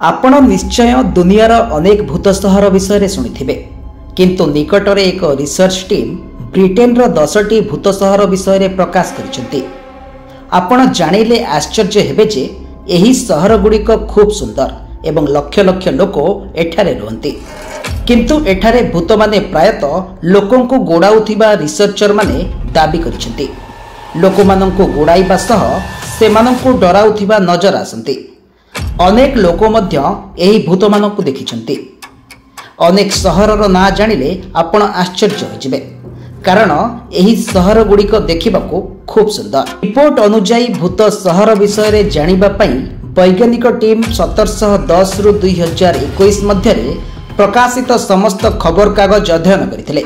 आपण निश्चय दुनियार अनेक भूत सहर विषय शुणिथिबे किंतु निकटरे एक रिसर्च टीम ब्रिटेन रो 10टी भूत सहर विषय प्रकाश करिसेंती। आपण जानिले आश्चर्य हेबे जे एही सहर गुड़िक खूब सुंदर एवं लक्ष लक्ष लोक एठारे रहंती, किंतु एठारे भूत माने प्रायतः लोकंकु गोड़ाउथिबा रिसर्चर माने दाबी करिसेंती। लोकमानंकु गोड़ाइबा सह सेमानंकु डराउथिबा नजर आसंती। अनेक लोक मध्य एही भूत मानंकु देखिछंती। अनेक सहरर ना जानिले आपण आश्चर्य होइजिबे, कारण एही सहर गुड़िक देखिबाकू खूब सुंदर। रिपोर्ट अनुसार भूत सहर विषय जानिबा पई वैज्ञानिक टीम 1710 रु 2021 मध्य प्रकाशित समस्त खबर कागज अध्ययन करथिले।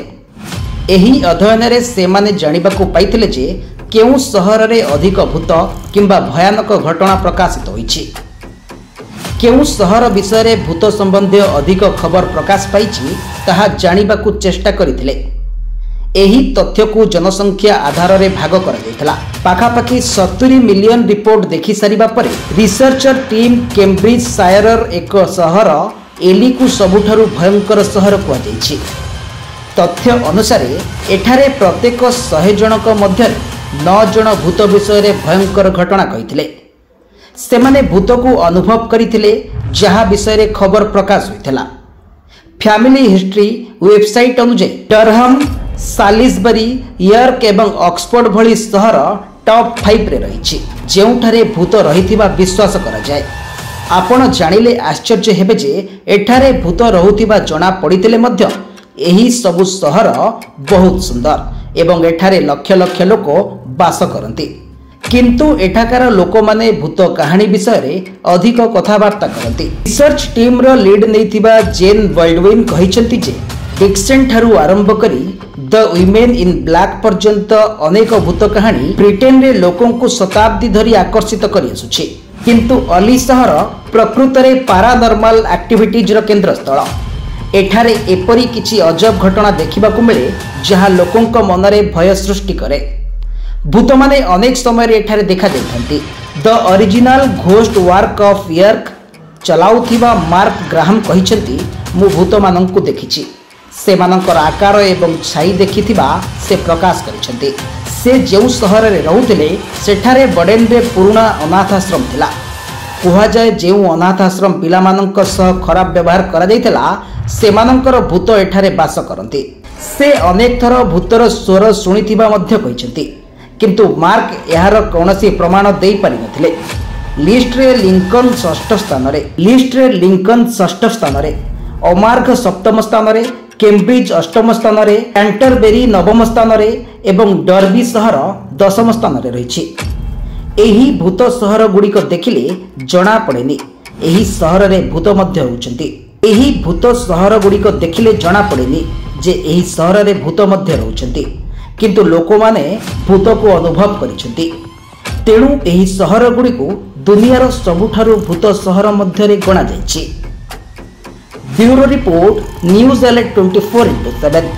एही अध्ययन रे सेमाने जानिबाकू पाइथिले जे केउ सहर रे अधिक भूत किंबा भयानक घटना प्रकाशित होइछि। केउ सहर विषय भूत संबंधी अधिक खबर प्रकाश पाइछि ताहा जानिबाकू चेष्टा करथिले। एही तथ्य को जनसंख्या आधार रे भाग करा जायतला। पाखापाखि 70 मिलियन रिपोर्ट देखि सारिबा परे रिसर्चर टीम कैम्ब्रिज शायरर एक सहर एली को सबुठारु भयंकर सहर कुआ जायछि। तथ्य अनुसार एठारे प्रत्येक 100 जनक मध्य 9 जन भूत विषय रे भयंकर घटना कहिथिले। सेमाने भूत को अनुभव करिथिले जहा विषय रे खबर प्रकाश होइथिला। फैमिली हिस्ट्री वेबसाइट अनुसार डरहम, सालिसबरी, यर्क एवं ऑक्सफोर्ड भली सहर टॉप 5 रे रहिछि जेउठारे भूत रहिथिबा विश्वास करा जाय। आपण जानिले आश्चर्य हेबे जे एठारे भूत रहुथिबा जणा पडिथिले मध्य एही सबु सहर बहुत सुंदर एवं एठारे लक्ष लक्ष लोक बास करंती, किंतु एठाकार लोक माने भूत कहानी विषय रे अधिक कथावार्ता करंती। रिसर्च टीम रो लीड नैथिबा जेन वर्ल्डविन कहिसंती जे डिक्सन ठारू आरंभ करी द विमेन इन ब्लैक पर्यंत अनेक भूत कहानी ब्रिटेन रे लोकों को शताब्दी धरी आकर्षित करि आसुछि, किंतु अली सहर प्रकृत रे पैरानॉर्मल एक्टिविटीज रो केंद्र स्थल। एठारे एपरी किछि अजब घटना देखिबाकू मिले जहा लोकों को मनरे भय सृष्टि करे। भूत माने अनेक समय रे एठारे देखा जाइथंती। The original ghost walk of York चलाउथिबा मार्क ग्राहम कहिसंती, मु भूत मानंकु देखिछि। सेमानंकर आकार एवं छाई देखिथिबा से प्रकाश करिसंती। से जेउ सहर रे रहुथिले सेठारे बडेन रे पुराना अनाथाश्रम थिला। कुहा जाय जेउ अनाथाश्रम पिला मानंक सह खराब व्यवहार करा जायथिला सेमानंकर भूत एठारे बास करंती। से अनेक थर भूतर स्वर सुनिथिबा मध्य कहिसंती, किंतु मार्क यार कौनसी प्रमाण देई पारि नथिले। लिस्ट रे लिंकन षष्ठ स्थान रे, ओमार्क सप्तम स्थान रे, कैम्ब्रिज अष्टम स्थान रे, कैंटरबेरी नवम स्थान रे एवं डर्बी सहर 10म स्थान रे रहिछि। एही भूत सहर गुड़िक देखिले जणा पड़ेनी एही सहर रे भूत मध्य होउछंती। एही भूत सहर गुड़िक देखिले जणा पड़ेनी जे एही सहर रे भूत मध्य रहउछंती, किंतु लोक माने भूत को अनुभव करिसेंती। तेणु एही सहर गुड़िको दुनियार सबुठारु भूत सहर मध्य रे गणा जायछि। Bureau report, news alert 24/7।